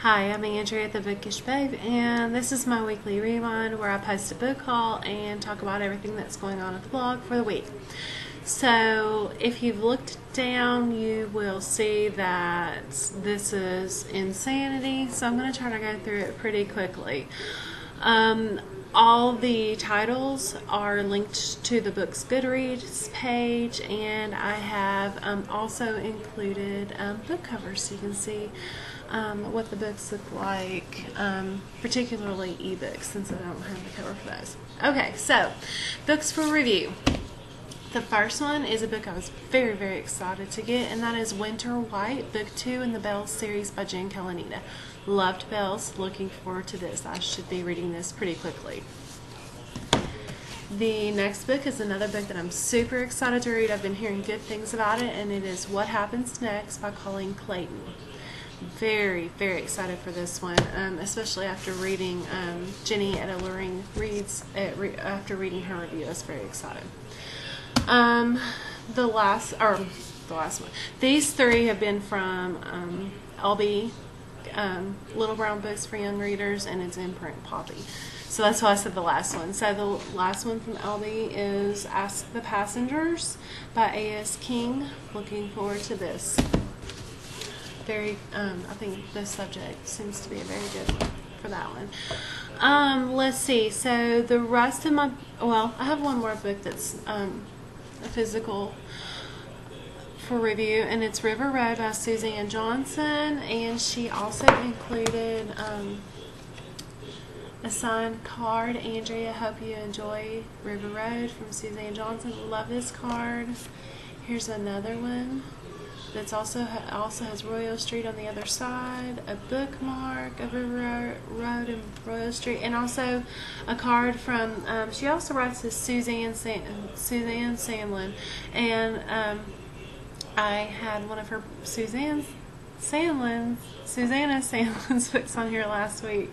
Hi, I'm Andrea the Bookish Babe, and this is my weekly rewind where I post a book haul and talk about everything that's going on at the blog for the week. So, if you've looked down, you will see that this is Insanity, so I'm going to try to go through it pretty quickly. All the titles are linked to the book's Goodreads page, and I have also included book covers so you can see what the books look like, particularly ebooks, since I don't have the cover for those. Okay, so books for review. The first one is a book I was very, very excited to get, and that is Winter White, Book 2 in the Bells series by Jen Kalanita. Loved Bells, looking forward to this. I should be reading this pretty quickly. The next book is another book that I'm super excited to read. I've been hearing good things about it, and it is What Happens Next by Colleen Clayton. Very, very excited for this one, especially after reading Jenny at Alluring Reads, after reading her review. I was very excited. The last one. These three have been from LB, Little Brown Books for Young Readers, and it's imprint Poppy. So that's why I said the last one. So the last one from LB is Ask the Passengers by A.S. King. Looking forward to this. I think the subject seems to be a very good one for that one. Let's see. So the rest of my, I have one more book that's a physical for review, and it's River Road by Suzanne Johnson, and she also included a signed card. Andrea, hope you enjoy River Road from Suzanne Johnson. Love this card. Here's another one that's also has Royal Street on the other side, a bookmark of River Road and Royal Street, and also a card from, she also writes this Suzanne Sandlin, and I had one of her Susanna Sandlin's books on here last week,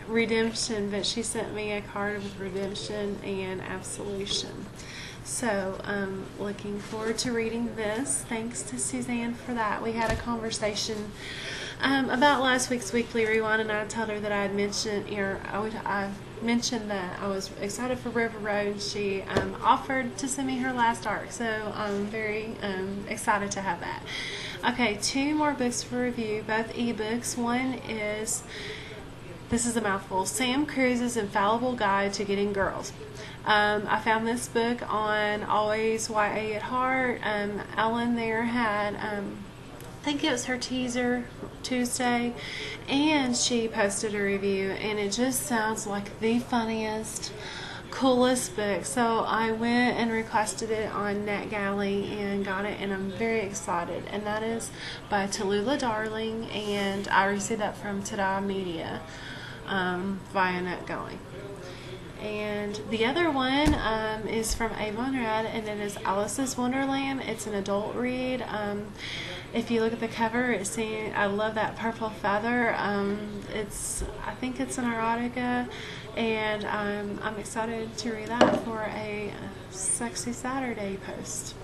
Redemption, but she sent me a card with Redemption and Absolution. So, looking forward to reading this. Thanks to Suzanne for that. We had a conversation about last week's weekly rewind, and I told her that I had mentioned, I mentioned that I was excited for River Road. She offered to send me her last arc, so I'm very excited to have that. Okay, two more books for review, both ebooks. One is, this is a mouthful, Sam Cruise's Infallible Guide to Getting Girls. I found this book on Always YA at Heart. Ellen there had, I think it was her teaser Tuesday, and she posted a review, and it just sounds like the funniest, coolest book. So I went and requested it on NetGalley and got it, and I'm very excited. And that is by Tallulah Darling, and I received that from Tada Media via NetGalley. And the other one is from Avon Read, and it is Alice's Wonderland. It's an adult read. If you look at the cover, I love that purple feather. I think it's an erotica, and I'm excited to read that for a Sexy Saturday post.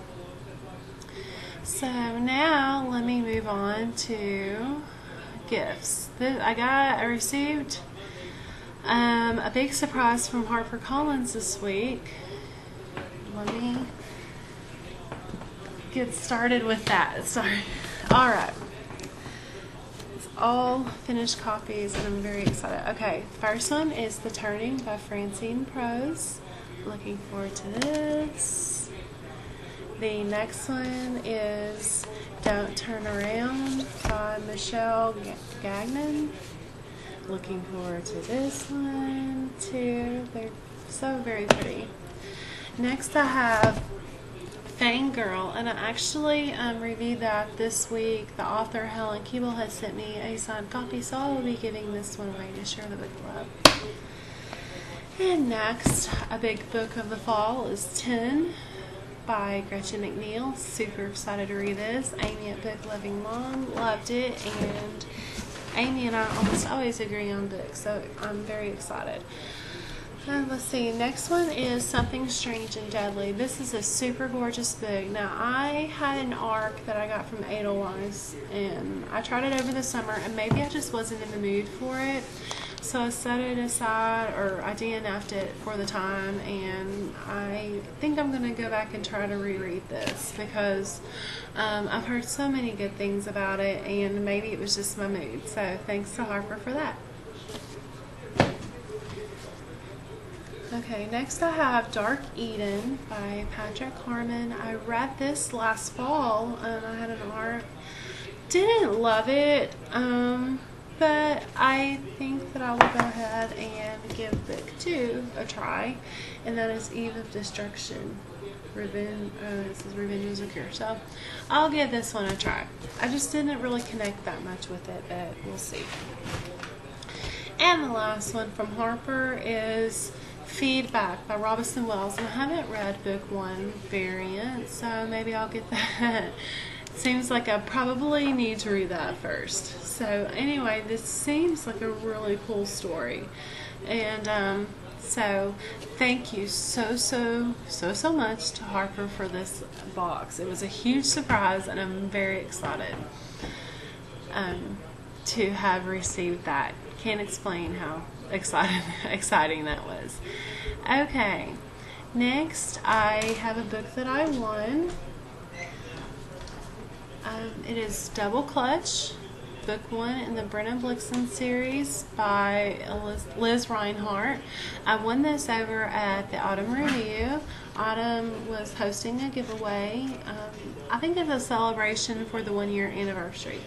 So now let me move on to gifts. I received a big surprise from HarperCollins this week. Let me get started with that. Sorry. Alright. It's all finished copies, and I'm very excited. Okay, first one is The Turning by Francine Prose. Looking forward to this. The next one is Don't Turn Around by Michelle Gagnon. Looking forward to this one too. They're so very pretty. Next I have Fangirl, and I actually reviewed that this week. The author Helen Keeble has sent me a signed copy, so I will be giving this one away to share the book club. And next, a big book of the fall is 10 by Gretchen McNeil. Super excited to read this. Amy at Book Loving Mom loved it, and Amy and I almost always agree on books, so I'm very excited. Let's see. Next one is Something Strange and Deadly. This is a super gorgeous book. Now, I had an ARC that I got from Edelweiss, and I tried it over the summer, and maybe I just wasn't in the mood for it. So I set it aside, or I DNF'd it for the time, and I think I'm going to go back and try to reread this because I've heard so many good things about it, and maybe it was just my mood. So thanks to Harper for that. Okay, next I have Dark Eden by Patrick Harmon. I read this last fall. I had an ARC. Didn't love it, but I think that I will go ahead and give book 2 a try, and that is Eve of Destruction. This is Revenge is a Cure. So I'll give this one a try. I just didn't really connect that much with it, but we'll see. And the last one from Harper is Feedback by Robinson Wells, and I haven't read book 1 variant, so maybe I'll get that. Seems like I probably need to read that first. So anyway, this seems like a really cool story, and so thank you so much to Harper for this box. It was a huge surprise, and I'm very excited to have received that. Can't explain how exciting that was. Okay, next I have a book that I won. It is Double Clutch, book 1 in the Brennan Blixen series by Liz Reinhart. I won this over at the Autumn Review. Autumn was hosting a giveaway. I think it's a celebration for the 1-year anniversary.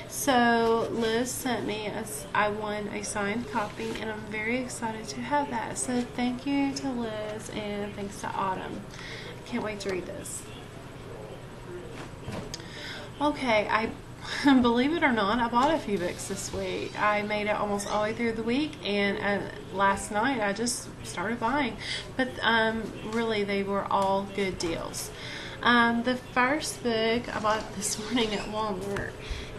So Liz sent me, I won a signed copy, and I'm very excited to have that. So thank you to Liz, and thanks to Autumn. I can't wait to read this. Okay, I believe it or not, I bought a few books this week. I made it almost all the way through the week, and last night I just started buying. But really, they were all good deals. The first book I bought this morning at Walmart,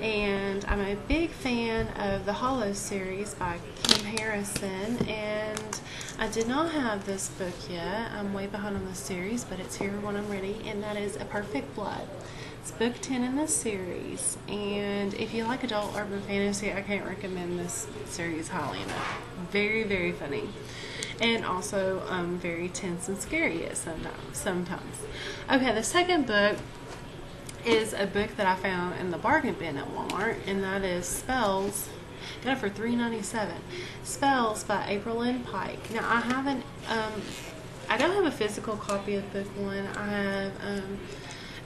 and I'm a big fan of the Hollow series by Kim Harrison, and I did not have this book yet. I'm way behind on the series, but it's here when I'm ready, and that is A Perfect Blood. It's book 10 in this series, and if you like adult urban fantasy, I can't recommend this series highly enough. Very funny, and also very tense and scary at sometimes. Okay, the second book is a book that I found in the bargain bin at Walmart, and that is Spells. Got it for $3.97. Spells by April Lynn Pike. Now I haven't, I don't have a physical copy of book 1. I have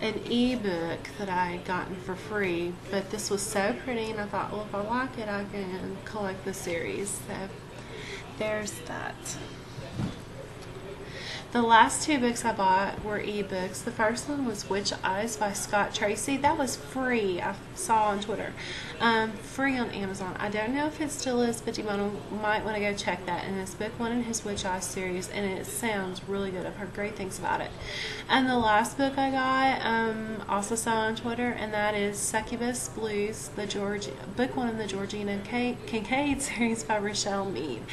an ebook that I had gotten for free, but this was so pretty, and I thought, well, if I like it, I can collect the series. So there's that. The last 2 books I bought were ebooks. The first one was Witch Eyes by Scott Tracy. That was free. I saw on Twitter. Free on Amazon. I don't know if it still is, but you might want to go check that. And it's book 1 in his Witch Eyes series, and it sounds really good. I've heard great things about it. And the last book I got, also saw on Twitter, and that is Succubus Blues, book 1 in the Georgina Kincaid series by Rochelle Mead.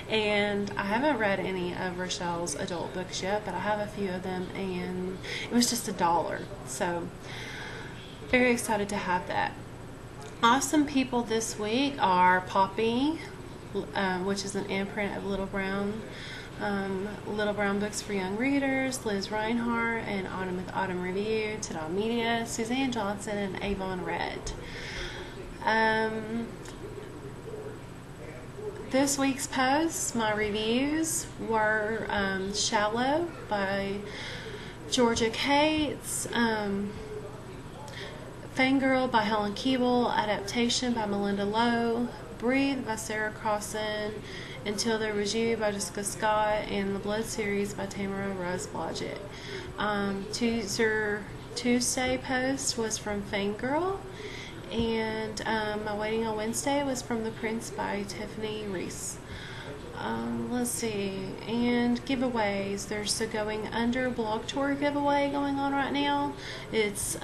And I haven't read any of Rochelle's adult books yet, but I have a few of them, and it was just $1. So very excited to have that. Awesome people this week are Poppy, which is an imprint of Little Brown books for young readers, Liz Reinhart, and Autumn with Autumn Review, Ta-Da Media, Suzanne Johnson, and Avon Red. This week's posts, my reviews were Shallow by Georgia Cates, Fangirl by Helen Keeble, Adaptation by Melinda Lowe, Breathe by Sarah Crossan, Until There Was You by Jessica Scott, and The Blood series by Tamara Rose Blodgett. Tuesday post was from Fangirl, and my Waiting on Wednesday was from The Prince by Tiffany Reese. Let's see, and giveaways. There's a Going Under blog tour giveaway going on right now. It's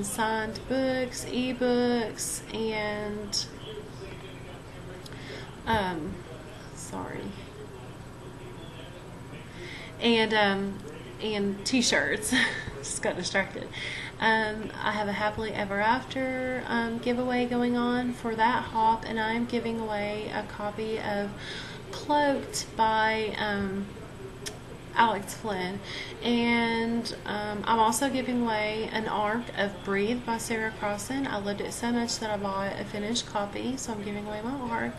signed books, ebooks, and and t-shirts. Just got distracted. I have a Happily Ever After giveaway going on for that hop, and I'm giving away a copy of Cloaked by Alex Flynn, and I'm also giving away an ARC of Breathe by Sarah Crossan. I loved it so much that I bought a finished copy, so I'm giving away my ARC.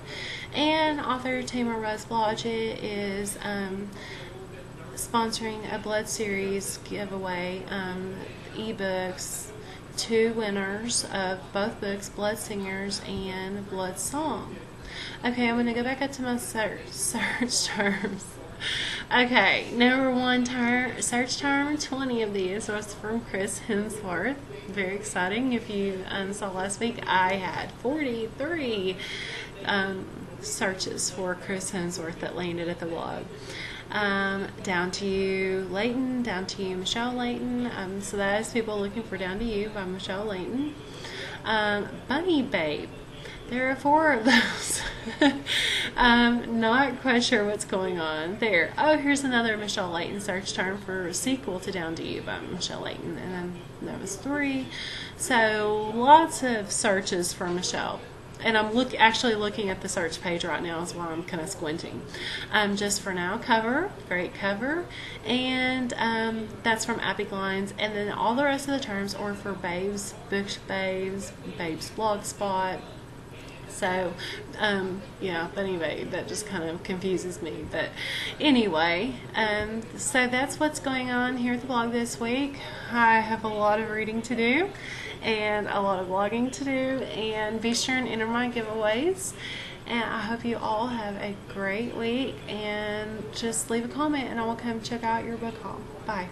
And author Tamar Rose Blodgett is sponsoring a Blood Series giveaway, ebooks, 2 winners of both books, Blood Singers and Blood Song. Okay, I'm going to go back up to my search terms. Okay, number 1 search term, 20 of these was from Chris Hemsworth. Very exciting. If you saw last week, I had 43 searches for Chris Hemsworth that landed at the blog. Down to You, Layton, Down to You, Michelle Layton. So that is people looking for Down to You by Michelle Layton. Bunny Babe. There are 4 of those. Not quite sure what's going on there. Oh, here's another Michelle Layton search term for a sequel to Down to You by Michelle Layton. And then there was 3. So lots of searches for Michelle. And I'm actually looking at the search page right now is why I'm kind of squinting. Just for Now cover, great cover, and that's from Abby Glines. And then all the rest of the terms are for Babes, Book Babes, Babes Blogspot. So, yeah, but anyway, that just kind of confuses me. But anyway, so that's what's going on here at the blog this week. I have a lot of reading to do and a lot of blogging to do, and be sure and enter my giveaways. And I hope you all have a great week, and just leave a comment and I will come check out your book haul. Bye.